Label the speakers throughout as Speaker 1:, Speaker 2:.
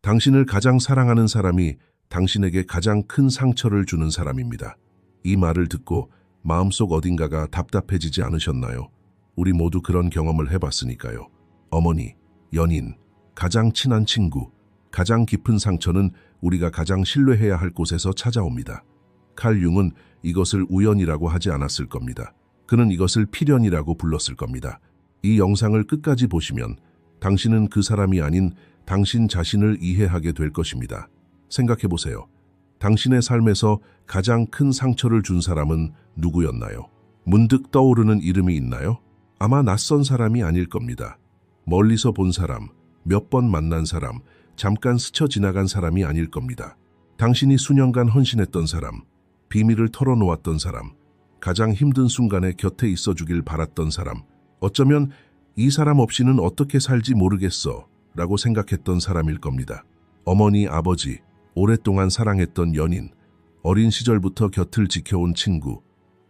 Speaker 1: 당신을 가장 사랑하는 사람이 당신에게 가장 큰 상처를 주는 사람입니다. 이 말을 듣고 마음속 어딘가가 답답해지지 않으셨나요? 우리 모두 그런 경험을 해봤으니까요. 어머니, 연인, 가장 친한 친구, 가장 깊은 상처는 우리가 가장 신뢰해야 할 곳에서 찾아옵니다. 칼 융은 이것을 우연이라고 하지 않았을 겁니다. 그는 이것을 필연이라고 불렀을 겁니다. 이 영상을 끝까지 보시면 당신은 그 사람이 아닌 당신 자신을 이해하게 될 것입니다. 생각해 보세요. 당신의 삶에서 가장 큰 상처를 준 사람은 누구였나요? 문득 떠오르는 이름이 있나요? 아마 낯선 사람이 아닐 겁니다. 멀리서 본 사람, 몇 번 만난 사람, 잠깐 스쳐 지나간 사람이 아닐 겁니다. 당신이 수년간 헌신했던 사람, 비밀을 털어놓았던 사람, 가장 힘든 순간에 곁에 있어주길 바랐던 사람, 어쩌면 이 사람 없이는 어떻게 살지 모르겠어 라고 생각했던 사람일 겁니다. 어머니, 아버지, 오랫동안 사랑했던 연인, 어린 시절부터 곁을 지켜온 친구,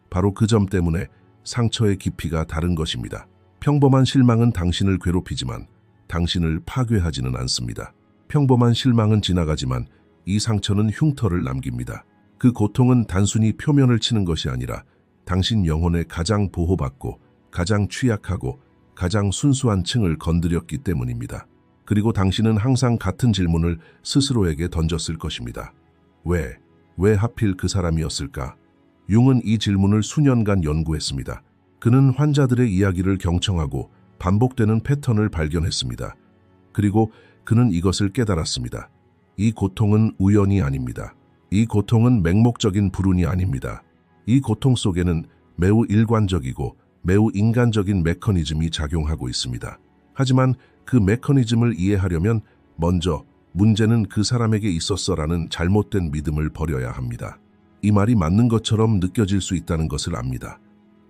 Speaker 1: 바로 그 점 때문에 상처의 깊이가 다른 것입니다. 평범한 실망은 당신을 괴롭히지만 당신을 파괴하지는 않습니다. 평범한 실망은 지나가지만 이 상처는 흉터를 남깁니다. 그 고통은 단순히 표면을 치는 것이 아니라 당신 영혼의 가장 보호받고 가장 취약하고 가장 순수한 층을 건드렸기 때문입니다. 그리고 당신은 항상 같은 질문을 스스로에게 던졌을 것입니다. 왜 하필 그 사람이었을까? 융은 이 질문을 수년간 연구했습니다. 그는 환자들의 이야기를 경청하고 반복되는 패턴을 발견했습니다. 그리고 그는 이것을 깨달았습니다. 이 고통은 우연이 아닙니다. 이 고통은 맹목적인 불운이 아닙니다. 이 고통 속에는 매우 일관적이고 매우 인간적인 메커니즘이 작용하고 있습니다. 하지만 그 메커니즘을 이해하려면 먼저 문제는 그 사람에게 있었어라는 잘못된 믿음을 버려야 합니다. 이 말이 맞는 것처럼 느껴질 수 있다는 것을 압니다.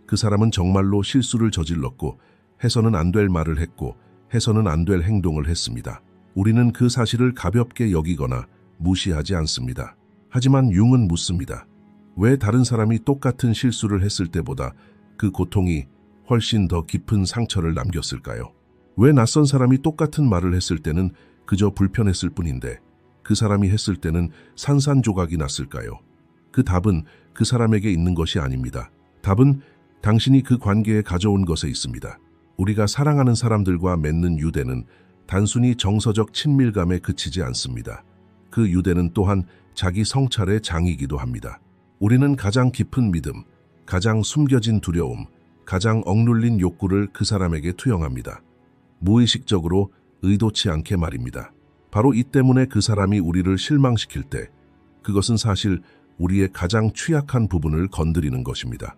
Speaker 1: 그 사람은 정말로 실수를 저질렀고 해서는 안 될 말을 했고 해서는 안 될 행동을 했습니다. 우리는 그 사실을 가볍게 여기거나 무시하지 않습니다. 하지만 융은 묻습니다. 왜 다른 사람이 똑같은 실수를 했을 때보다 그 고통이 훨씬 더 깊은 상처를 남겼을까요? 왜 낯선 사람이 똑같은 말을 했을 때는 그저 불편했을 뿐인데 그 사람이 했을 때는 산산조각이 났을까요? 그 답은 그 사람에게 있는 것이 아닙니다. 답은 당신이 그 관계에 가져온 것에 있습니다. 우리가 사랑하는 사람들과 맺는 유대는 단순히 정서적 친밀감에 그치지 않습니다. 그 유대는 또한 자기 성찰의 장이기도 합니다. 우리는 가장 깊은 믿음, 가장 숨겨진 두려움, 가장 억눌린 욕구를 그 사람에게 투영합니다. 무의식적으로 의도치 않게 말입니다. 바로 이 때문에 그 사람이 우리를 실망시킬 때 그것은 사실 우리의 가장 취약한 부분을 건드리는 것입니다.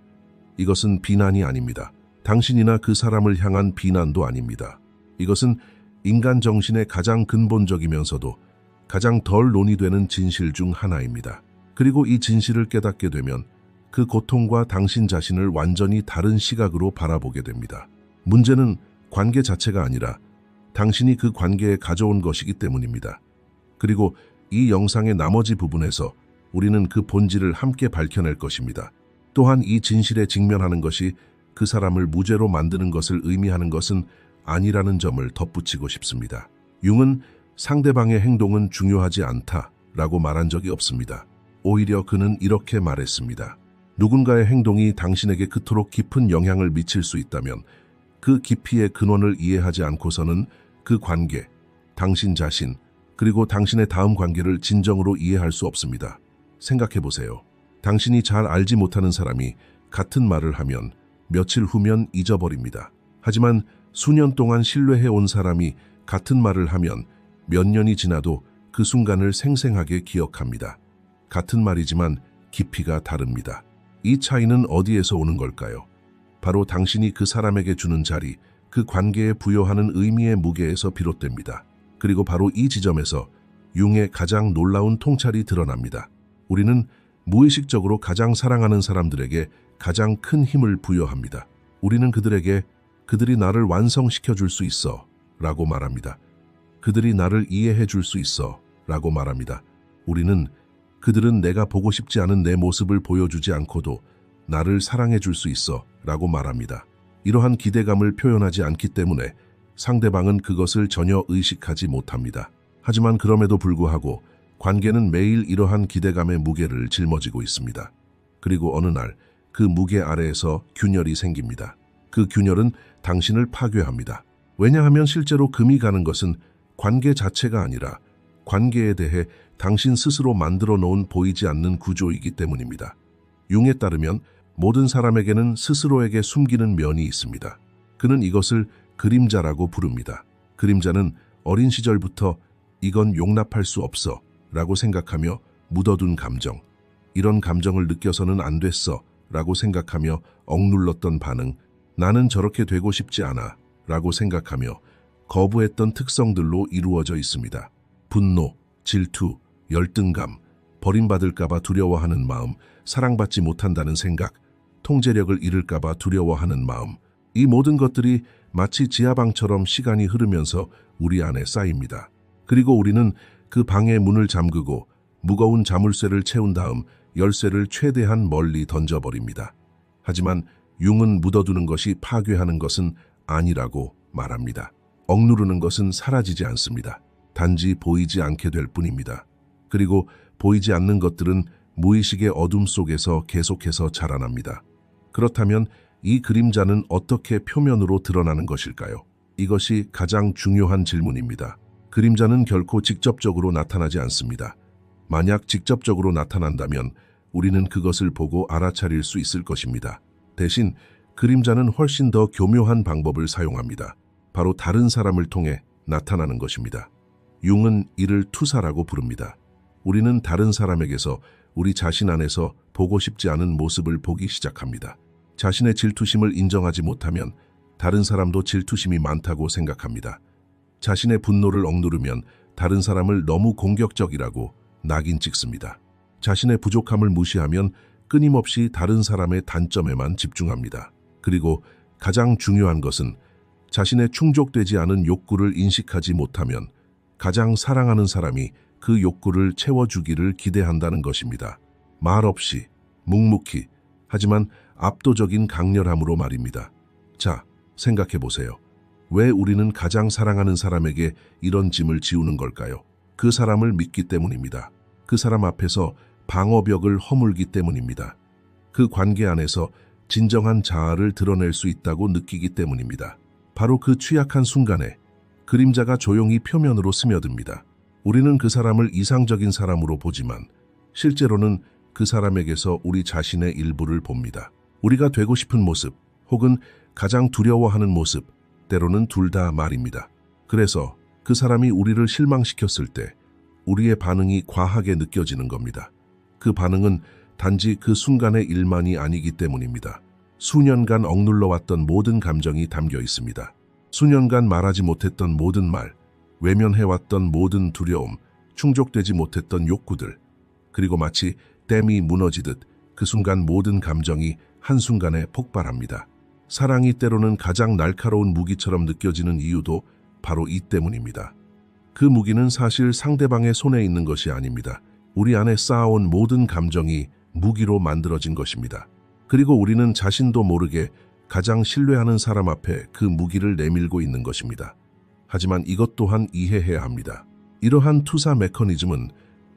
Speaker 1: 이것은 비난이 아닙니다. 당신이나 그 사람을 향한 비난도 아닙니다. 이것은 인간 정신의 가장 근본적이면서도 가장 덜 논의되는 진실 중 하나입니다. 그리고 이 진실을 깨닫게 되면 그 고통과 당신 자신을 완전히 다른 시각으로 바라보게 됩니다. 문제는 관계 자체가 아니라 당신이 그 관계에 가져온 것이기 때문입니다. 그리고 이 영상의 나머지 부분에서 우리는 그 본질을 함께 밝혀낼 것입니다. 또한 이 진실에 직면하는 것이 그 사람을 무죄로 만드는 것을 의미하는 것은 아니라는 점을 덧붙이고 싶습니다. 융은 상대방의 행동은 중요하지 않다라고 말한 적이 없습니다. 오히려 그는 이렇게 말했습니다. 누군가의 행동이 당신에게 그토록 깊은 영향을 미칠 수 있다면 그 깊이의 근원을 이해하지 않고서는 그 관계, 당신 자신, 그리고 당신의 다음 관계를 진정으로 이해할 수 없습니다. 생각해 보세요. 당신이 잘 알지 못하는 사람이 같은 말을 하면 며칠 후면 잊어버립니다. 하지만 수년 동안 신뢰해온 사람이 같은 말을 하면 몇 년이 지나도 그 순간을 생생하게 기억합니다. 같은 말이지만 깊이가 다릅니다. 이 차이는 어디에서 오는 걸까요? 바로 당신이 그 사람에게 주는 자리, 그 관계에 부여하는 의미의 무게에서 비롯됩니다. 그리고 바로 이 지점에서 융의 가장 놀라운 통찰이 드러납니다. 우리는 무의식적으로 가장 사랑하는 사람들에게 가장 큰 힘을 부여합니다. 우리는 그들에게 그들이 나를 완성시켜 줄 수 있어 라고 말합니다. 그들이 나를 이해해 줄 수 있어 라고 말합니다. 우리는 그들은 내가 보고 싶지 않은 내 모습을 보여주지 않고도 나를 사랑해 줄 수 있어 라고 말합니다. 이러한 기대감을 표현하지 않기 때문에 상대방은 그것을 전혀 의식하지 못합니다. 하지만 그럼에도 불구하고 관계는 매일 이러한 기대감의 무게를 짊어지고 있습니다. 그리고 어느 날 그 무게 아래에서 균열이 생깁니다. 그 균열은 당신을 파괴합니다. 왜냐하면 실제로 금이 가는 것은 관계 자체가 아니라 관계에 대해 당신 스스로 만들어 놓은 보이지 않는 구조이기 때문입니다. 융에 따르면 모든 사람에게는 스스로에게 숨기는 면이 있습니다. 그는 이것을 그림자라고 부릅니다. 그림자는 어린 시절부터 이건 용납할 수 없어 라고 생각하며 묻어둔 감정, 이런 감정을 느껴서는 안 됐어 라고 생각하며 억눌렀던 반응, 나는 저렇게 되고 싶지 않아 라고 생각하며 거부했던 특성들로 이루어져 있습니다. 분노, 질투, 열등감, 버림받을까봐 두려워하는 마음, 사랑받지 못한다는 생각, 통제력을 잃을까봐 두려워하는 마음, 이 모든 것들이 마치 지하방처럼 시간이 흐르면서 우리 안에 쌓입니다. 그리고 우리는 그 방의 문을 잠그고 무거운 자물쇠를 채운 다음 열쇠를 최대한 멀리 던져버립니다. 하지만 융은 묻어두는 것이 파괴하는 것은 아니라고 말합니다. 억누르는 것은 사라지지 않습니다. 단지 보이지 않게 될 뿐입니다. 그리고 보이지 않는 것들은 무의식의 어둠 속에서 계속해서 자라납니다. 그렇다면 이 그림자는 어떻게 표면으로 드러나는 것일까요? 이것이 가장 중요한 질문입니다. 그림자는 결코 직접적으로 나타나지 않습니다. 만약 직접적으로 나타난다면 우리는 그것을 보고 알아차릴 수 있을 것입니다. 대신 그림자는 훨씬 더 교묘한 방법을 사용합니다. 바로 다른 사람을 통해 나타나는 것입니다. 융은 이를 투사라고 부릅니다. 우리는 다른 사람에게서 우리 자신 안에서 보고 싶지 않은 모습을 보기 시작합니다. 자신의 질투심을 인정하지 못하면 다른 사람도 질투심이 많다고 생각합니다. 자신의 분노를 억누르면 다른 사람을 너무 공격적이라고 낙인 찍습니다. 자신의 부족함을 무시하면 끊임없이 다른 사람의 단점에만 집중합니다. 그리고 가장 중요한 것은 자신의 충족되지 않은 욕구를 인식하지 못하면 가장 사랑하는 사람이 그 욕구를 채워주기를 기대한다는 것입니다. 말없이, 묵묵히, 하지만 압도적인 강렬함으로 말입니다. 자, 생각해 보세요. 왜 우리는 가장 사랑하는 사람에게 이런 짐을 지우는 걸까요? 그 사람을 믿기 때문입니다. 그 사람 앞에서 방어벽을 허물기 때문입니다. 그 관계 안에서 진정한 자아를 드러낼 수 있다고 느끼기 때문입니다. 바로 그 취약한 순간에 그림자가 조용히 표면으로 스며듭니다. 우리는 그 사람을 이상적인 사람으로 보지만 실제로는 그 사람에게서 우리 자신의 일부를 봅니다. 우리가 되고 싶은 모습 혹은 가장 두려워하는 모습, 때로는 둘 다 말입니다. 그래서 그 사람이 우리를 실망시켰을 때 우리의 반응이 과하게 느껴지는 겁니다. 그 반응은 단지 그 순간의 일만이 아니기 때문입니다. 수년간 억눌러왔던 모든 감정이 담겨 있습니다. 수년간 말하지 못했던 모든 말, 외면해왔던 모든 두려움, 충족되지 못했던 욕구들, 그리고 마치 댐이 무너지듯 그 순간 모든 감정이 한순간에 폭발합니다. 사랑이 때로는 가장 날카로운 무기처럼 느껴지는 이유도 바로 이 때문입니다. 그 무기는 사실 상대방의 손에 있는 것이 아닙니다. 우리 안에 쌓아온 모든 감정이 무기로 만들어진 것입니다. 그리고 우리는 자신도 모르게 가장 신뢰하는 사람 앞에 그 무기를 내밀고 있는 것입니다. 하지만 이것 또한 이해해야 합니다. 이러한 투사 메커니즘은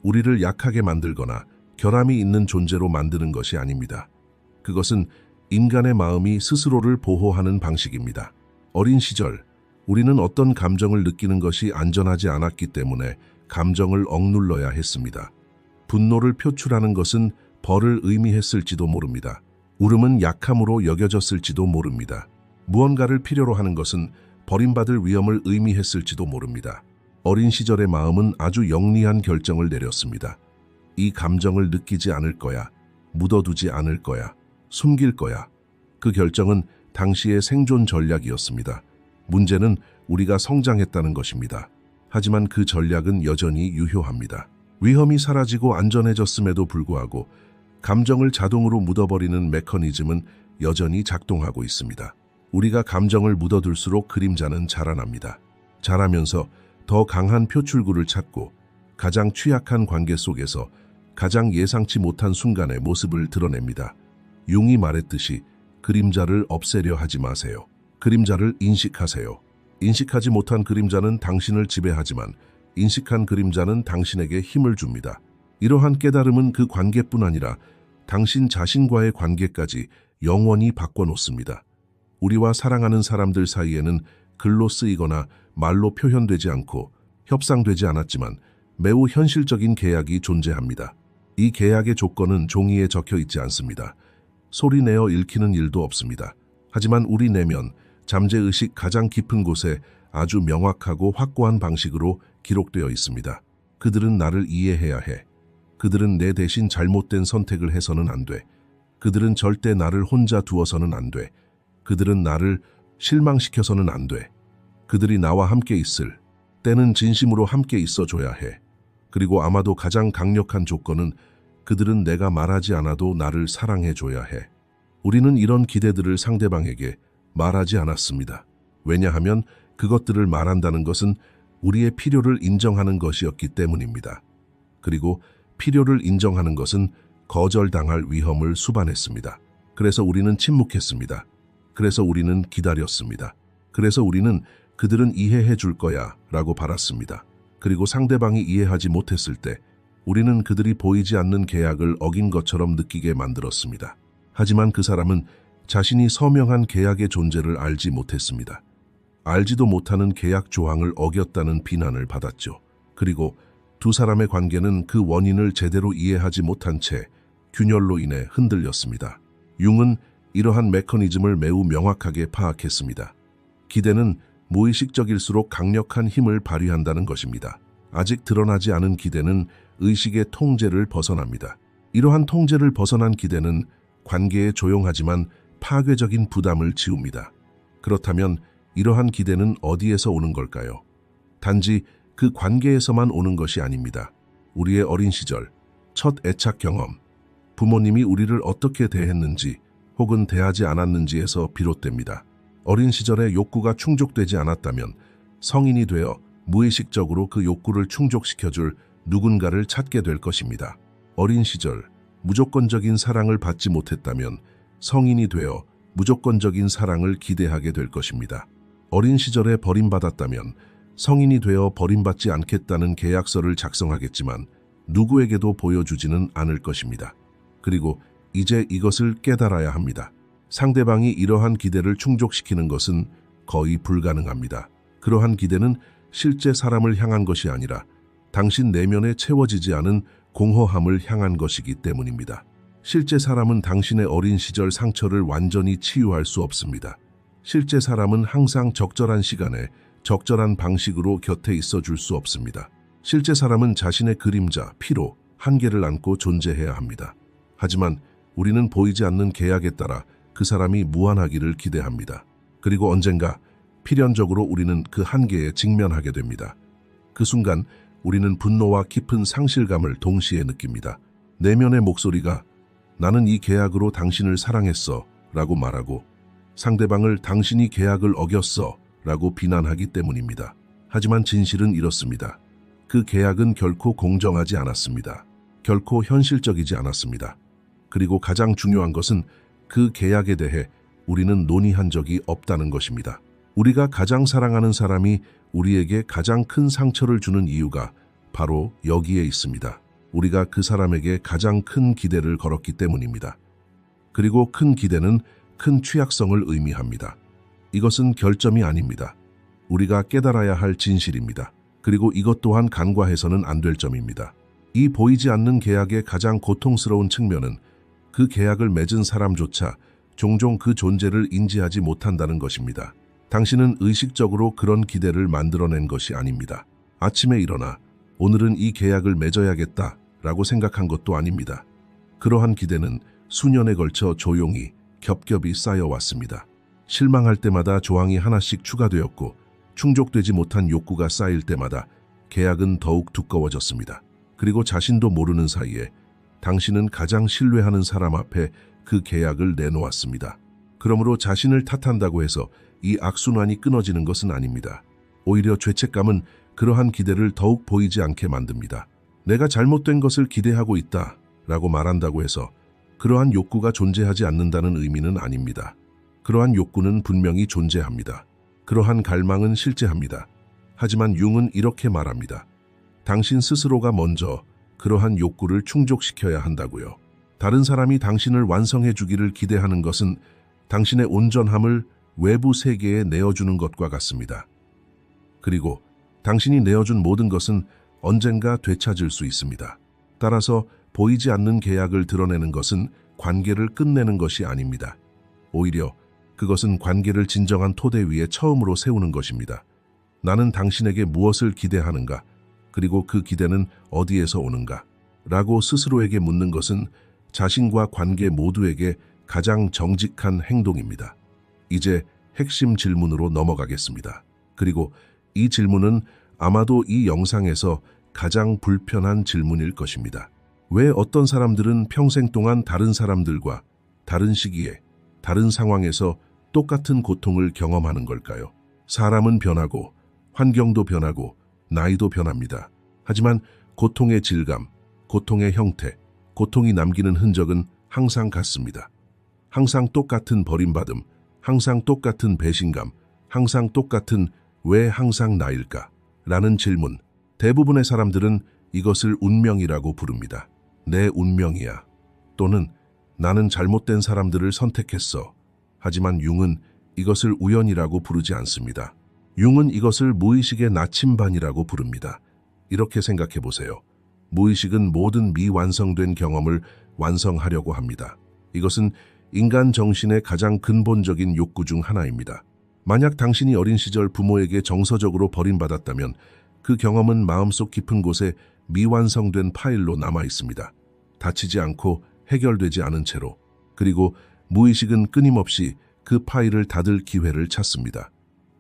Speaker 1: 우리를 약하게 만들거나 결함이 있는 존재로 만드는 것이 아닙니다. 그것은 인간의 마음이 스스로를 보호하는 방식입니다. 어린 시절, 우리는 어떤 감정을 느끼는 것이 안전하지 않았기 때문에 감정을 억눌러야 했습니다. 분노를 표출하는 것은 벌을 의미했을지도 모릅니다. 울음은 약함으로 여겨졌을지도 모릅니다. 무언가를 필요로 하는 것은 버림받을 위험을 의미했을지도 모릅니다. 어린 시절의 마음은 아주 영리한 결정을 내렸습니다. 이 감정을 느끼지 않을 거야, 묻어두지 않을 거야, 숨길 거야. 그 결정은 당시의 생존 전략이었습니다. 문제는 우리가 성장했다는 것입니다. 하지만 그 전략은 여전히 유효합니다. 위험이 사라지고 안전해졌음에도 불구하고 감정을 자동으로 묻어버리는 메커니즘은 여전히 작동하고 있습니다. 우리가 감정을 묻어둘수록 그림자는 자라납니다. 자라면서 더 강한 표출구를 찾고 가장 취약한 관계 속에서 가장 예상치 못한 순간의 모습을 드러냅니다. 융이 말했듯이 그림자를 없애려 하지 마세요. 그림자를 인식하세요. 인식하지 못한 그림자는 당신을 지배하지만 인식한 그림자는 당신에게 힘을 줍니다. 이러한 깨달음은 그 관계뿐 아니라 당신 자신과의 관계까지 영원히 바꿔놓습니다. 우리와 사랑하는 사람들 사이에는 글로 쓰이거나 말로 표현되지 않고 협상되지 않았지만 매우 현실적인 계약이 존재합니다. 이 계약의 조건은 종이에 적혀 있지 않습니다. 소리내어 읽히는 일도 없습니다. 하지만 우리 내면, 잠재의식 가장 깊은 곳에 아주 명확하고 확고한 방식으로 기록되어 있습니다. 그들은 나를 이해해야 해. 그들은 내 대신 잘못된 선택을 해서는 안 돼. 그들은 절대 나를 혼자 두어서는 안 돼. 그들은 나를 실망시켜서는 안 돼. 그들이 나와 함께 있을 때는 진심으로 함께 있어줘야 해. 그리고 아마도 가장 강력한 조건은 그들은 내가 말하지 않아도 나를 사랑해줘야 해. 우리는 이런 기대들을 상대방에게 말하지 않았습니다. 왜냐하면 그것들을 말한다는 것은 우리의 필요를 인정하는 것이었기 때문입니다. 그리고 필요를 인정하는 것은 거절당할 위험을 수반했습니다. 그래서 우리는 침묵했습니다. 그래서 우리는 기다렸습니다. 그래서 우리는 그들은 이해해 줄 거야 라고 바랐습니다. 그리고 상대방이 이해하지 못했을 때 우리는 그들이 보이지 않는 계약을 어긴 것처럼 느끼게 만들었습니다. 하지만 그 사람은 자신이 서명한 계약의 존재를 알지 못했습니다. 알지도 못하는 계약 조항을 어겼다는 비난을 받았죠. 그리고 두 사람의 관계는 그 원인을 제대로 이해하지 못한 채 균열로 인해 흔들렸습니다. 융은 이러한 메커니즘을 매우 명확하게 파악했습니다. 기대는 무의식적일수록 강력한 힘을 발휘한다는 것입니다. 아직 드러나지 않은 기대는 의식의 통제를 벗어납니다. 이러한 통제를 벗어난 기대는 관계에 조용하지만 파괴적인 부담을 지웁니다. 그렇다면 이러한 기대는 어디에서 오는 걸까요? 단지 그 관계에서만 오는 것이 아닙니다. 우리의 어린 시절, 첫 애착 경험, 부모님이 우리를 어떻게 대했는지 혹은 대하지 않았는지에서 비롯됩니다. 어린 시절에 욕구가 충족되지 않았다면 성인이 되어 무의식적으로 그 욕구를 충족시켜줄 누군가를 찾게 될 것입니다. 어린 시절 무조건적인 사랑을 받지 못했다면 성인이 되어 무조건적인 사랑을 기대하게 될 것입니다. 어린 시절에 버림받았다면 성인이 되어 버림받지 않겠다는 계약서를 작성하겠지만 누구에게도 보여주지는 않을 것입니다. 그리고 이제 이것을 깨달아야 합니다. 상대방이 이러한 기대를 충족시키는 것은 거의 불가능합니다. 그러한 기대는 실제 사람을 향한 것이 아니라 당신 내면에 채워지지 않은 공허함을 향한 것이기 때문입니다. 실제 사람은 당신의 어린 시절 상처를 완전히 치유할 수 없습니다. 실제 사람은 항상 적절한 시간에 적절한 방식으로 곁에 있어 줄 수 없습니다. 실제 사람은 자신의 그림자, 피로, 한계를 안고 존재해야 합니다. 하지만 우리는 보이지 않는 계약에 따라 그 사람이 무한하기를 기대합니다. 그리고 언젠가 필연적으로 우리는 그 한계에 직면하게 됩니다. 그 순간 우리는 분노와 깊은 상실감을 동시에 느낍니다. 내면의 목소리가 나는 이 계약으로 당신을 사랑했어 라고 말하고 상대방을 당신이 계약을 어겼어 라고 비난하기 때문입니다. 하지만 진실은 이렇습니다. 그 계약은 결코 공정하지 않았습니다. 결코 현실적이지 않았습니다. 그리고 가장 중요한 것은 그 계약에 대해 우리는 논의한 적이 없다는 것입니다. 우리가 가장 사랑하는 사람이 우리에게 가장 큰 상처를 주는 이유가 바로 여기에 있습니다. 우리가 그 사람에게 가장 큰 기대를 걸었기 때문입니다. 그리고 큰 기대는 큰 취약성을 의미합니다. 이것은 결점이 아닙니다. 우리가 깨달아야 할 진실입니다. 그리고 이것 또한 간과해서는 안 될 점입니다. 이 보이지 않는 계약의 가장 고통스러운 측면은 그 계약을 맺은 사람조차 종종 그 존재를 인지하지 못한다는 것입니다. 당신은 의식적으로 그런 기대를 만들어낸 것이 아닙니다. 아침에 일어나 오늘은 이 계약을 맺어야겠다 라고 생각한 것도 아닙니다. 그러한 기대는 수년에 걸쳐 조용히 겹겹이 쌓여왔습니다. 실망할 때마다 조항이 하나씩 추가되었고 충족되지 못한 욕구가 쌓일 때마다 계약은 더욱 두꺼워졌습니다. 그리고 자신도 모르는 사이에 당신은 가장 신뢰하는 사람 앞에 그 계약을 내놓았습니다. 그러므로 자신을 탓한다고 해서 이 악순환이 끊어지는 것은 아닙니다. 오히려 죄책감은 그러한 기대를 더욱 보이지 않게 만듭니다. 내가 잘못된 것을 기대하고 있다 라고 말한다고 해서 그러한 욕구가 존재하지 않는다는 의미는 아닙니다. 그러한 욕구는 분명히 존재합니다. 그러한 갈망은 실제합니다. 하지만 융은 이렇게 말합니다. 당신 스스로가 먼저 그러한 욕구를 충족시켜야 한다고요. 다른 사람이 당신을 완성해 주기를 기대하는 것은 당신의 온전함을 외부 세계에 내어주는 것과 같습니다. 그리고 당신이 내어준 모든 것은 언젠가 되찾을 수 있습니다. 따라서 보이지 않는 계약을 드러내는 것은 관계를 끝내는 것이 아닙니다. 오히려 그것은 관계를 진정한 토대 위에 처음으로 세우는 것입니다. 나는 당신에게 무엇을 기대하는가? 그리고 그 기대는 어디에서 오는가? 라고 스스로에게 묻는 것은 자신과 관계 모두에게 가장 정직한 행동입니다. 이제 핵심 질문으로 넘어가겠습니다. 그리고 이 질문은 아마도 이 영상에서 가장 불편한 질문일 것입니다. 왜 어떤 사람들은 평생 동안 다른 사람들과 다른 시기에, 다른 상황에서 똑같은 고통을 경험하는 걸까요? 사람은 변하고, 환경도 변하고, 나이도 변합니다. 하지만 고통의 질감, 고통의 형태, 고통이 남기는 흔적은 항상 같습니다. 항상 똑같은 버림받음, 항상 똑같은 배신감, 항상 똑같은 왜 항상 나일까? 라는 질문. 대부분의 사람들은 이것을 운명이라고 부릅니다. 내 운명이야. 또는 나는 잘못된 사람들을 선택했어. 하지만 융은 이것을 우연이라고 부르지 않습니다. 융은 이것을 무의식의 나침반이라고 부릅니다. 이렇게 생각해 보세요. 무의식은 모든 미완성된 경험을 완성하려고 합니다. 이것은 인간 정신의 가장 근본적인 욕구 중 하나입니다. 만약 당신이 어린 시절 부모에게 정서적으로 버림받았다면 그 경험은 마음속 깊은 곳에 미완성된 파일로 남아 있습니다. 다치지 않고 해결되지 않은 채로. 그리고 무의식은 끊임없이 그 파일을 닫을 기회를 찾습니다.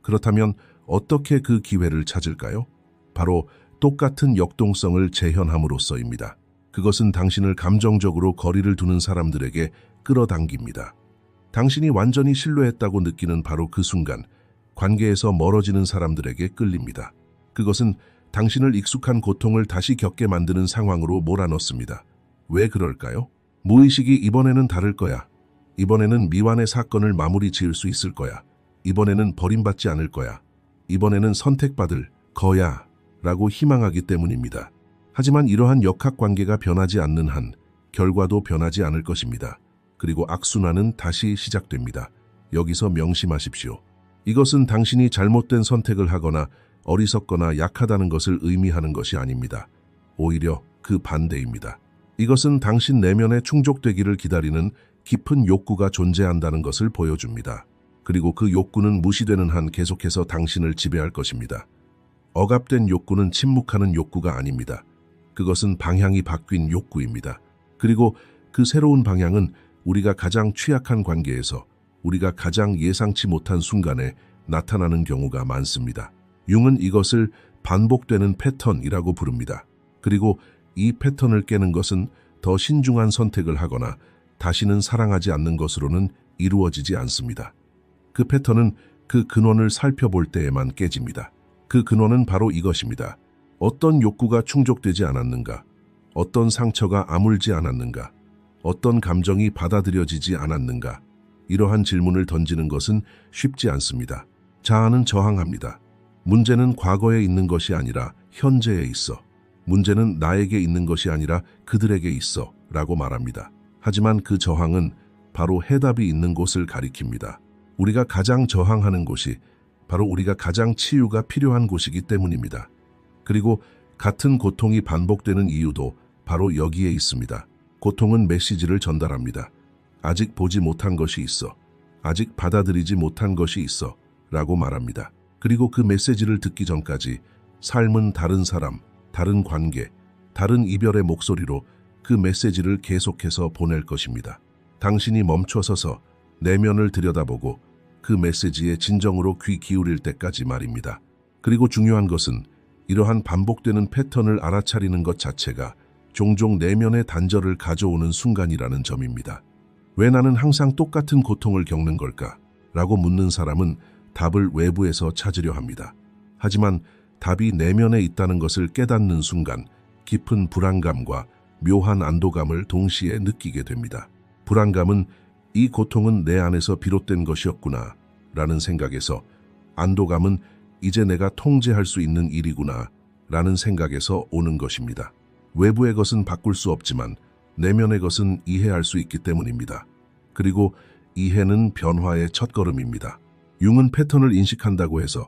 Speaker 1: 그렇다면 어떻게 그 기회를 찾을까요? 바로 똑같은 역동성을 재현함으로써입니다. 그것은 당신을 감정적으로 거리를 두는 사람들에게 끌어당깁니다. 당신이 완전히 신뢰했다고 느끼는 바로 그 순간 관계에서 멀어지는 사람들에게 끌립니다. 그것은 당신을 익숙한 고통을 다시 겪게 만드는 상황으로 몰아넣습니다. 왜 그럴까요? 무의식이 이번에는 다를 거야. 이번에는 미완의 사건을 마무리 지을 수 있을 거야. 이번에는 버림받지 않을 거야. 이번에는 선택받을 거야. 라고 희망하기 때문입니다. 하지만 이러한 역학관계가 변하지 않는 한 결과도 변하지 않을 것입니다. 그리고 악순환은 다시 시작됩니다. 여기서 명심하십시오. 이것은 당신이 잘못된 선택을 하거나 어리석거나 약하다는 것을 의미하는 것이 아닙니다. 오히려 그 반대입니다. 이것은 당신 내면에 충족되기를 기다리는 깊은 욕구가 존재한다는 것을 보여줍니다. 그리고 그 욕구는 무시되는 한 계속해서 당신을 지배할 것입니다. 억압된 욕구는 침묵하는 욕구가 아닙니다. 그것은 방향이 바뀐 욕구입니다. 그리고 그 새로운 방향은 우리가 가장 취약한 관계에서 우리가 가장 예상치 못한 순간에 나타나는 경우가 많습니다. 융은 이것을 반복되는 패턴이라고 부릅니다. 그리고 이 패턴을 깨는 것은 더 신중한 선택을 하거나 다시는 사랑하지 않는 것으로는 이루어지지 않습니다. 그 패턴은 그 근원을 살펴볼 때에만 깨집니다. 그 근원은 바로 이것입니다. 어떤 욕구가 충족되지 않았는가? 어떤 상처가 아물지 않았는가? 어떤 감정이 받아들여지지 않았는가? 이러한 질문을 던지는 것은 쉽지 않습니다. 자아는 저항합니다. 문제는 과거에 있는 것이 아니라 현재에 있어. 문제는 나에게 있는 것이 아니라 그들에게 있어 라고 말합니다. 하지만 그 저항은 바로 해답이 있는 곳을 가리킵니다. 우리가 가장 저항하는 곳이 바로 우리가 가장 치유가 필요한 곳이기 때문입니다. 그리고 같은 고통이 반복되는 이유도 바로 여기에 있습니다. 고통은 메시지를 전달합니다. 아직 보지 못한 것이 있어. 아직 받아들이지 못한 것이 있어. 라고 말합니다. 그리고 그 메시지를 듣기 전까지 삶은 다른 사람, 다른 관계, 다른 이별의 목소리로 그 메시지를 계속해서 보낼 것입니다. 당신이 멈춰서서 내면을 들여다보고 그 메시지에 진정으로 귀 기울일 때까지 말입니다. 그리고 중요한 것은 이러한 반복되는 패턴을 알아차리는 것 자체가 종종 내면의 단절을 가져오는 순간이라는 점입니다. 왜 나는 항상 똑같은 고통을 겪는 걸까? 라고 묻는 사람은 답을 외부에서 찾으려 합니다. 하지만 답이 내면에 있다는 것을 깨닫는 순간 깊은 불안감과 묘한 안도감을 동시에 느끼게 됩니다. 불안감은 이 고통은 내 안에서 비롯된 것이었구나 라는 생각에서, 안도감은 이제 내가 통제할 수 있는 일이구나 라는 생각에서 오는 것입니다. 외부의 것은 바꿀 수 없지만 내면의 것은 이해할 수 있기 때문입니다. 그리고 이해는 변화의 첫걸음입니다. 융은 패턴을 인식한다고 해서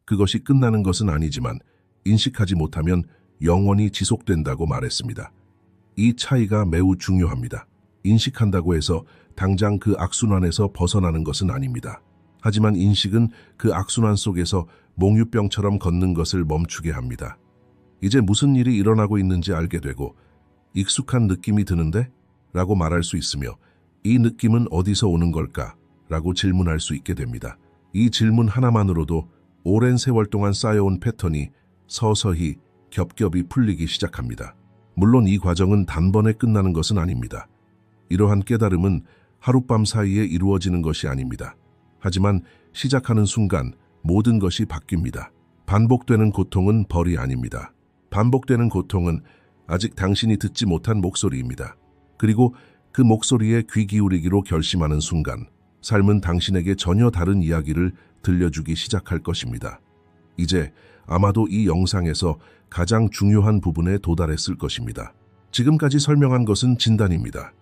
Speaker 1: 그것이 끝나는 것은 아니지만 인식하지 못하면 영원히 지속된다고 말했습니다. 이 차이가 매우 중요합니다. 인식한다고 해서 당장 그 악순환에서 벗어나는 것은 아닙니다. 하지만 인식은 그 악순환 속에서 몽유병처럼 걷는 것을 멈추게 합니다. 이제 무슨 일이 일어나고 있는지 알게 되고 익숙한 느낌이 드는데? 라고 말할 수 있으며 이 느낌은 어디서 오는 걸까? 라고 질문할 수 있게 됩니다. 이 질문 하나만으로도 오랜 세월 동안 쌓여온 패턴이 서서히 겹겹이 풀리기 시작합니다. 물론 이 과정은 단번에 끝나는 것은 아닙니다. 이러한 깨달음은 하룻밤 사이에 이루어지는 것이 아닙니다. 하지만 시작하는 순간 모든 것이 바뀝니다. 반복되는 고통은 벌이 아닙니다. 반복되는 고통은 아직 당신이 듣지 못한 목소리입니다. 그리고 그 목소리에 귀 기울이기로 결심하는 순간 삶은 당신에게 전혀 다른 이야기를 들려주기 시작할 것입니다. 이제 아마도 이 영상에서 가장 중요한 부분에 도달했을 것입니다. 지금까지 설명한 것은 진단입니다.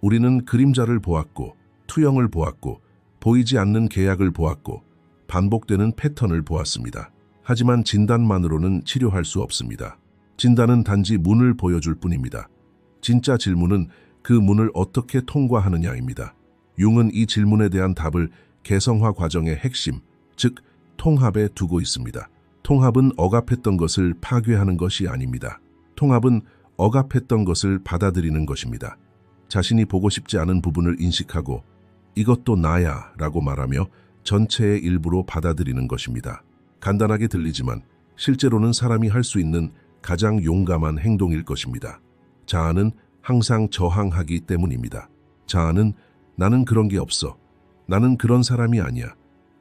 Speaker 1: 우리는 그림자를 보았고, 투영을 보았고, 보이지 않는 계약을 보았고, 반복되는 패턴을 보았습니다. 하지만 진단만으로는 치료할 수 없습니다. 진단은 단지 문을 보여줄 뿐입니다. 진짜 질문은 그 문을 어떻게 통과하느냐입니다. 융은 이 질문에 대한 답을 개성화 과정의 핵심, 즉 통합에 두고 있습니다. 통합은 억압했던 것을 파괴하는 것이 아닙니다. 통합은 억압했던 것을 받아들이는 것입니다. 자신이 보고 싶지 않은 부분을 인식하고 이것도 나야 라고 말하며 전체의 일부로 받아들이는 것입니다. 간단하게 들리지만 실제로는 사람이 할 수 있는 가장 용감한 행동일 것입니다. 자아는 항상 저항하기 때문입니다. 자아는 나는 그런 게 없어. 나는 그런 사람이 아니야.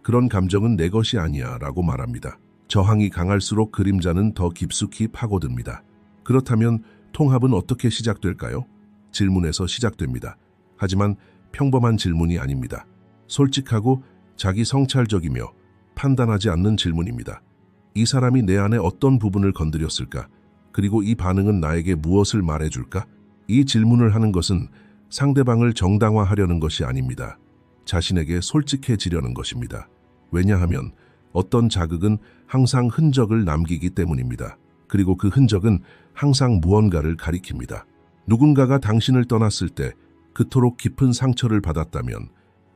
Speaker 1: 그런 감정은 내 것이 아니야 라고 말합니다. 저항이 강할수록 그림자는 더 깊숙이 파고듭니다. 그렇다면 통합은 어떻게 시작될까요? 질문에서 시작됩니다. 하지만 평범한 질문이 아닙니다. 솔직하고 자기 성찰적이며 판단하지 않는 질문입니다. 이 사람이 내 안에 어떤 부분을 건드렸을까? 그리고 이 반응은 나에게 무엇을 말해줄까? 이 질문을 하는 것은 상대방을 정당화하려는 것이 아닙니다. 자신에게 솔직해지려는 것입니다. 왜냐하면 어떤 자극은 항상 흔적을 남기기 때문입니다. 그리고 그 흔적은 항상 무언가를 가리킵니다. 누군가가 당신을 떠났을 때 그토록 깊은 상처를 받았다면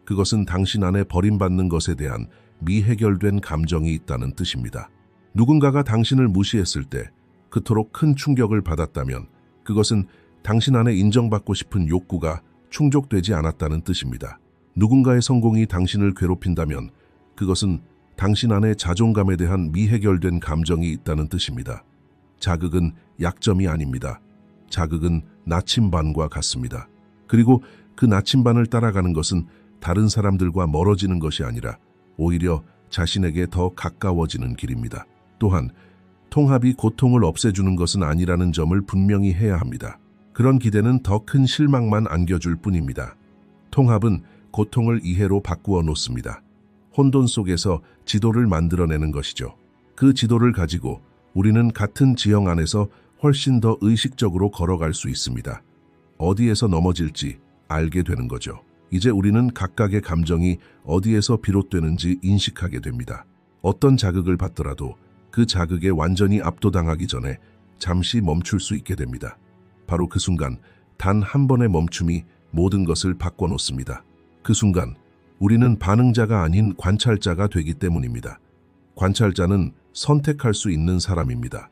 Speaker 1: 그것은 당신 안에 버림받는 것에 대한 미해결된 감정이 있다는 뜻입니다. 누군가가 당신을 무시했을 때 그토록 큰 충격을 받았다면 그것은 당신 안에 인정받고 싶은 욕구가 충족되지 않았다는 뜻입니다. 누군가의 성공이 당신을 괴롭힌다면 그것은 당신 안에 자존감에 대한 미해결된 감정이 있다는 뜻입니다. 자극은 약점이 아닙니다. 자극은 나침반과 같습니다. 그리고 그 나침반을 따라가는 것은 다른 사람들과 멀어지는 것이 아니라 오히려 자신에게 더 가까워지는 길입니다. 또한 통합이 고통을 없애주는 것은 아니라는 점을 분명히 해야 합니다. 그런 기대는 더 큰 실망만 안겨줄 뿐입니다. 통합은 고통을 이해로 바꾸어 놓습니다. 혼돈 속에서 지도를 만들어내는 것이죠. 그 지도를 가지고 우리는 같은 지형 안에서 훨씬 더 의식적으로 걸어갈 수 있습니다. 어디에서 넘어질지 알게 되는 거죠. 이제 우리는 각각의 감정이 어디에서 비롯되는지 인식하게 됩니다. 어떤 자극을 받더라도 그 자극에 완전히 압도당하기 전에 잠시 멈출 수 있게 됩니다. 바로 그 순간 단 한 번의 멈춤이 모든 것을 바꿔놓습니다. 그 순간 우리는 반응자가 아닌 관찰자가 되기 때문입니다. 관찰자는 선택할 수 있는 사람입니다.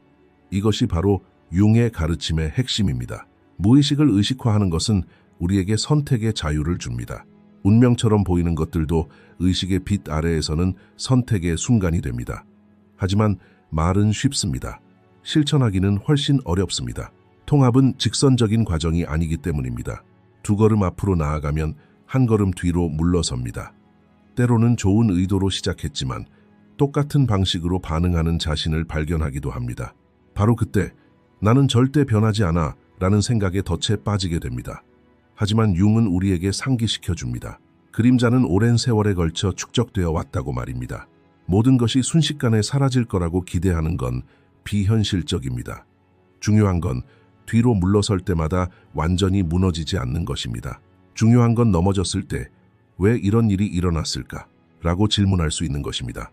Speaker 1: 이것이 바로 융의 가르침의 핵심입니다. 무의식을 의식화하는 것은 우리에게 선택의 자유를 줍니다. 운명처럼 보이는 것들도 의식의 빛 아래에서는 선택의 순간이 됩니다. 하지만 말은 쉽습니다. 실천하기는 훨씬 어렵습니다. 통합은 직선적인 과정이 아니기 때문입니다. 두 걸음 앞으로 나아가면 한 걸음 뒤로 물러섭니다. 때로는 좋은 의도로 시작했지만 똑같은 방식으로 반응하는 자신을 발견하기도 합니다. 바로 그때 나는 절대 변하지 않아 라는 생각에 덫에 빠지게 됩니다. 하지만 융은 우리에게 상기시켜줍니다. 그림자는 오랜 세월에 걸쳐 축적되어 왔다고 말입니다. 모든 것이 순식간에 사라질 거라고 기대하는 건 비현실적입니다. 중요한 건 뒤로 물러설 때마다 완전히 무너지지 않는 것입니다. 중요한 건 넘어졌을 때 왜 이런 일이 일어났을까? 라고 질문할 수 있는 것입니다.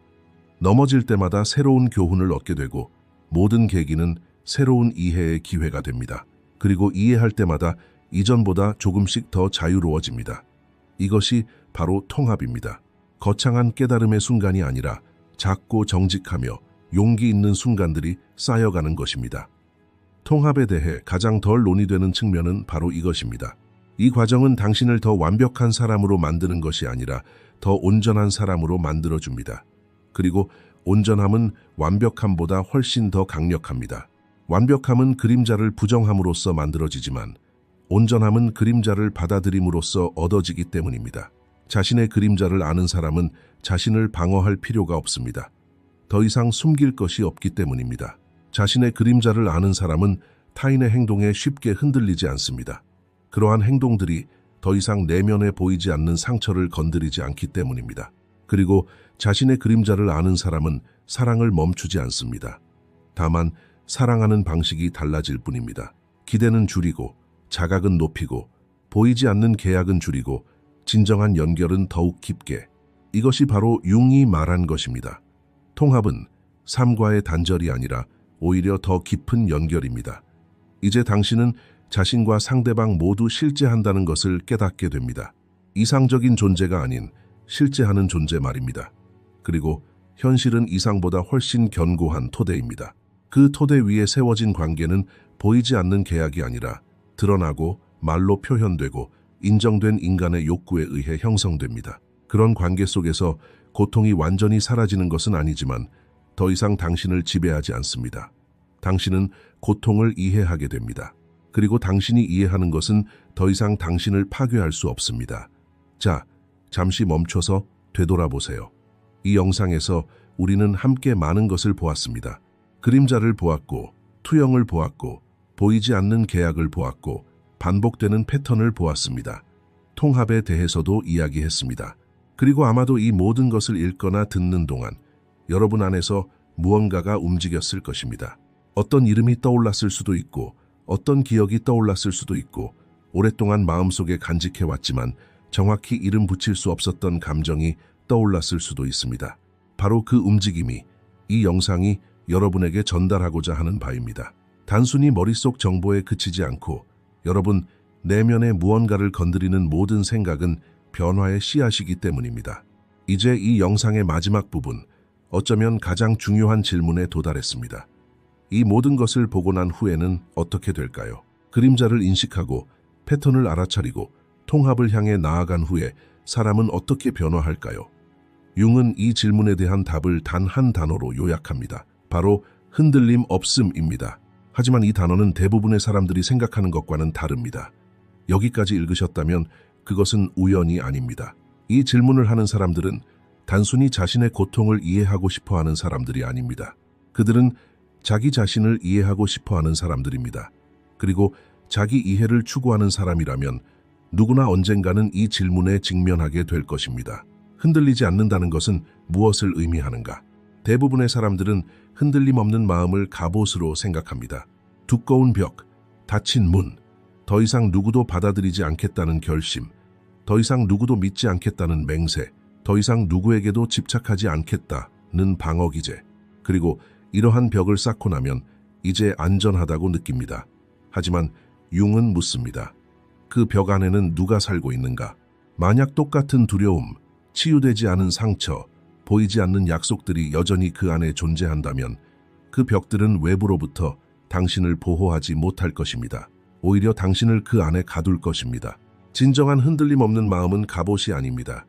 Speaker 1: 넘어질 때마다 새로운 교훈을 얻게 되고 모든 계기는 새로운 이해의 기회가 됩니다. 그리고 이해할 때마다 이전보다 조금씩 더 자유로워집니다. 이것이 바로 통합입니다. 거창한 깨달음의 순간이 아니라 작고 정직하며 용기 있는 순간들이 쌓여가는 것입니다. 통합에 대해 가장 덜 논의되는 측면은 바로 이것입니다. 이 과정은 당신을 더 완벽한 사람으로 만드는 것이 아니라 더 온전한 사람으로 만들어줍니다. 그리고 온전함은 완벽함보다 훨씬 더 강력합니다. 완벽함은 그림자를 부정함으로써 만들어지지만 온전함은 그림자를 받아들임으로써 얻어지기 때문입니다. 자신의 그림자를 아는 사람은 자신을 방어할 필요가 없습니다. 더 이상 숨길 것이 없기 때문입니다. 자신의 그림자를 아는 사람은 타인의 행동에 쉽게 흔들리지 않습니다. 그러한 행동들이 더 이상 내면에 보이지 않는 상처를 건드리지 않기 때문입니다. 그리고 자신의 그림자를 아는 사람은 사랑을 멈추지 않습니다. 다만 사랑하는 방식이 달라질 뿐입니다. 기대는 줄이고 자각은 높이고 보이지 않는 계약은 줄이고 진정한 연결은 더욱 깊게. 이것이 바로 융이 말한 것입니다. 통합은 삶과의 단절이 아니라 오히려 더 깊은 연결입니다. 이제 당신은 자신과 상대방 모두 실제한다는 것을 깨닫게 됩니다. 이상적인 존재가 아닌 실제하는 존재 말입니다. 그리고 현실은 이상보다 훨씬 견고한 토대입니다. 그 토대 위에 세워진 관계는 보이지 않는 계약이 아니라 드러나고 말로 표현되고 인정된 인간의 욕구에 의해 형성됩니다. 그런 관계 속에서 고통이 완전히 사라지는 것은 아니지만 더 이상 당신을 지배하지 않습니다. 당신은 고통을 이해하게 됩니다. 그리고 당신이 이해하는 것은 더 이상 당신을 파괴할 수 없습니다. 자, 잠시 멈춰서 되돌아보세요. 이 영상에서 우리는 함께 많은 것을 보았습니다. 그림자를 보았고, 투영을 보았고, 보이지 않는 계약을 보았고, 반복되는 패턴을 보았습니다. 통합에 대해서도 이야기했습니다. 그리고 아마도 이 모든 것을 읽거나 듣는 동안 여러분 안에서 무언가가 움직였을 것입니다. 어떤 이름이 떠올랐을 수도 있고, 어떤 기억이 떠올랐을 수도 있고, 오랫동안 마음속에 간직해왔지만 정확히 이름 붙일 수 없었던 감정이 떠올랐을 수도 있습니다. 바로 그 움직임이 이 영상이 여러분에게 전달하고자 하는 바입니다. 단순히 머릿속 정보에 그치지 않고 여러분 내면의 무언가를 건드리는 모든 생각은 변화의 씨앗이기 때문입니다. 이제 이 영상의 마지막 부분, 어쩌면 가장 중요한 질문에 도달했습니다. 이 모든 것을 보고 난 후에는 어떻게 될까요? 그림자를 인식하고 패턴을 알아차리고 통합을 향해 나아간 후에 사람은 어떻게 변화할까요? 융은 이 질문에 대한 답을 단 한 단어로 요약합니다. 바로 흔들림 없음입니다. 하지만 이 단어는 대부분의 사람들이 생각하는 것과는 다릅니다. 여기까지 읽으셨다면 그것은 우연이 아닙니다. 이 질문을 하는 사람들은 단순히 자신의 고통을 이해하고 싶어하는 사람들이 아닙니다. 그들은 자기 자신을 이해하고 싶어하는 사람들입니다. 그리고 자기 이해를 추구하는 사람이라면 누구나 언젠가는 이 질문에 직면하게 될 것입니다. 흔들리지 않는다는 것은 무엇을 의미하는가? 대부분의 사람들은 흔들림 없는 마음을 갑옷으로 생각합니다. 두꺼운 벽, 닫힌 문, 더 이상 누구도 받아들이지 않겠다는 결심, 더 이상 누구도 믿지 않겠다는 맹세, 더 이상 누구에게도 집착하지 않겠다는 방어기제. 그리고 이러한 벽을 쌓고 나면 이제 안전하다고 느낍니다. 하지만 융은 묻습니다. 그 벽 안에는 누가 살고 있는가? 만약 똑같은 두려움, 치유되지 않은 상처, 보이지 않는 약속들이 여전히 그 안에 존재한다면 그 벽들은 외부로부터 당신을 보호하지 못할 것입니다. 오히려 당신을 그 안에 가둘 것입니다. 진정한 흔들림 없는 마음은 갑옷이 아닙니다.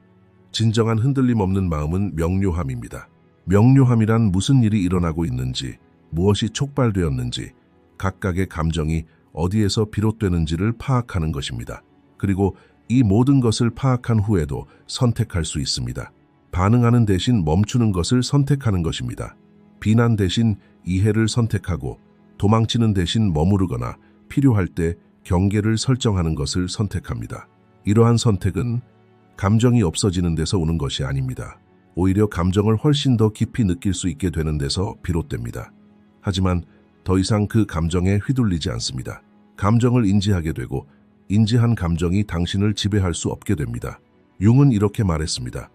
Speaker 1: 진정한 흔들림 없는 마음은 명료함입니다. 명료함이란 무슨 일이 일어나고 있는지, 무엇이 촉발되었는지, 각각의 감정이 어디에서 비롯되는지를 파악하는 것입니다. 그리고 이 모든 것을 파악한 후에도 선택할 수 있습니다. 반응하는 대신 멈추는 것을 선택하는 것입니다. 비난 대신 이해를 선택하고 도망치는 대신 머무르거나 필요할 때 경계를 설정하는 것을 선택합니다. 이러한 선택은 감정이 없어지는 데서 오는 것이 아닙니다. 오히려 감정을 훨씬 더 깊이 느낄 수 있게 되는 데서 비롯됩니다. 하지만 더 이상 그 감정에 휘둘리지 않습니다. 감정을 인지하게 되고 인지한 감정이 당신을 지배할 수 없게 됩니다. 융은 이렇게 말했습니다.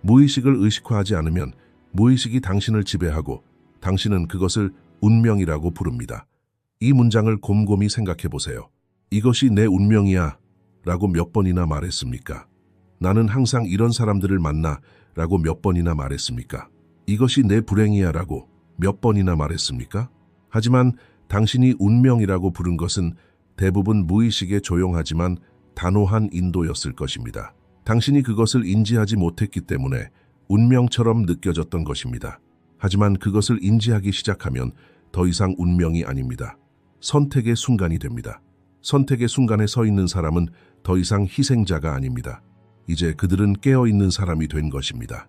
Speaker 1: 무의식을 의식화하지 않으면 무의식이 당신을 지배하고 당신은 그것을 운명이라고 부릅니다. 이 문장을 곰곰이 생각해 보세요. 이것이 내 운명이야 라고 몇 번이나 말했습니까? 나는 항상 이런 사람들을 만나 라고 몇 번이나 말했습니까? 이것이 내 불행이야 라고 몇 번이나 말했습니까? 하지만 당신이 운명이라고 부른 것은 대부분 무의식의 조용하지만 단호한 인도였을 것입니다. 당신이 그것을 인지하지 못했기 때문에 운명처럼 느껴졌던 것입니다. 하지만 그것을 인지하기 시작하면 더 이상 운명이 아닙니다. 선택의 순간이 됩니다. 선택의 순간에 서 있는 사람은 더 이상 희생자가 아닙니다. 이제 그들은 깨어있는 사람이 된 것입니다.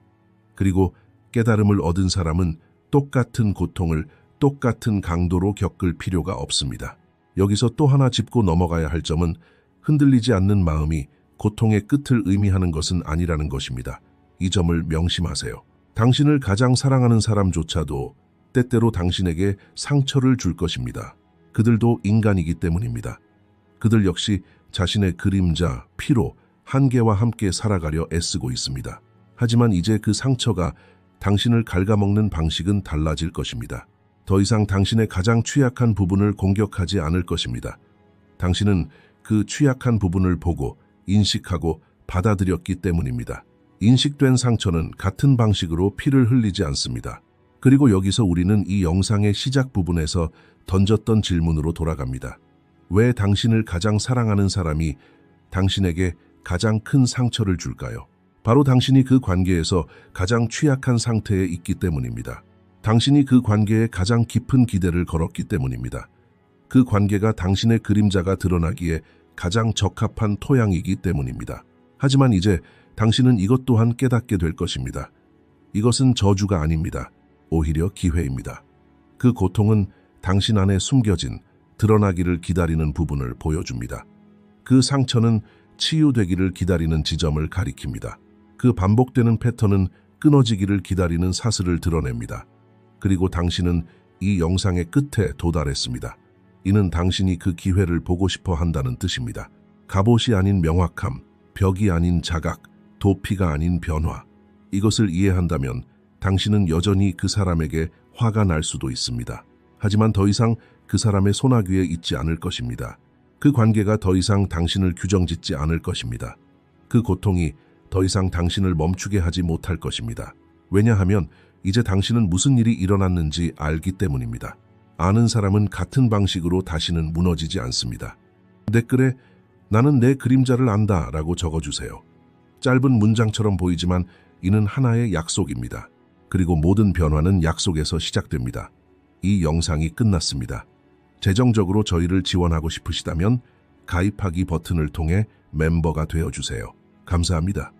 Speaker 1: 그리고 깨달음을 얻은 사람은 똑같은 고통을 똑같은 강도로 겪을 필요가 없습니다. 여기서 또 하나 짚고 넘어가야 할 점은 흔들리지 않는 마음이 고통의 끝을 의미하는 것은 아니라는 것입니다. 이 점을 명심하세요. 당신을 가장 사랑하는 사람조차도 때때로 당신에게 상처를 줄 것입니다. 그들도 인간이기 때문입니다. 그들 역시 자신의 그림자, 피로, 한계와 함께 살아가려 애쓰고 있습니다. 하지만 이제 그 상처가 당신을 갉아먹는 방식은 달라질 것입니다. 더 이상 당신의 가장 취약한 부분을 공격하지 않을 것입니다. 당신은 그 취약한 부분을 보고 인식하고 받아들였기 때문입니다. 인식된 상처는 같은 방식으로 피를 흘리지 않습니다. 그리고 여기서 우리는 이 영상의 시작 부분에서 던졌던 질문으로 돌아갑니다. 왜 당신을 가장 사랑하는 사람이 당신에게 가장 큰 상처를 줄까요? 바로 당신이 그 관계에서 가장 취약한 상태에 있기 때문입니다. 당신이 그 관계에 가장 깊은 기대를 걸었기 때문입니다. 그 관계가 당신의 그림자가 드러나기에 가장 적합한 토양이기 때문입니다. 하지만 이제 당신은 이것 또한 깨닫게 될 것입니다. 이것은 저주가 아닙니다. 오히려 기회입니다. 그 고통은 당신 안에 숨겨진, 드러나기를 기다리는 부분을 보여줍니다. 그 상처는 치유되기를 기다리는 지점을 가리킵니다. 그 반복되는 패턴은 끊어지기를 기다리는 사슬을 드러냅니다. 그리고 당신은 이 영상의 끝에 도달했습니다. 이는 당신이 그 기회를 보고 싶어 한다는 뜻입니다. 갑옷이 아닌 명확함, 벽이 아닌 자각, 도피가 아닌 변화. 이것을 이해한다면 당신은 여전히 그 사람에게 화가 날 수도 있습니다. 하지만 더 이상 그 사람의 소나귀에 있지 않을 것입니다. 그 관계가 더 이상 당신을 규정짓지 않을 것입니다. 그 고통이 더 이상 당신을 멈추게 하지 못할 것입니다. 왜냐하면 이제 당신은 무슨 일이 일어났는지 알기 때문입니다. 아는 사람은 같은 방식으로 다시는 무너지지 않습니다. 댓글에 나는 내 그림자를 안다 라고 적어주세요. 짧은 문장처럼 보이지만 이는 하나의 약속입니다. 그리고 모든 변화는 약속에서 시작됩니다. 이 영상이 끝났습니다. 재정적으로 저희를 지원하고 싶으시다면 가입하기 버튼을 통해 멤버가 되어주세요. 감사합니다.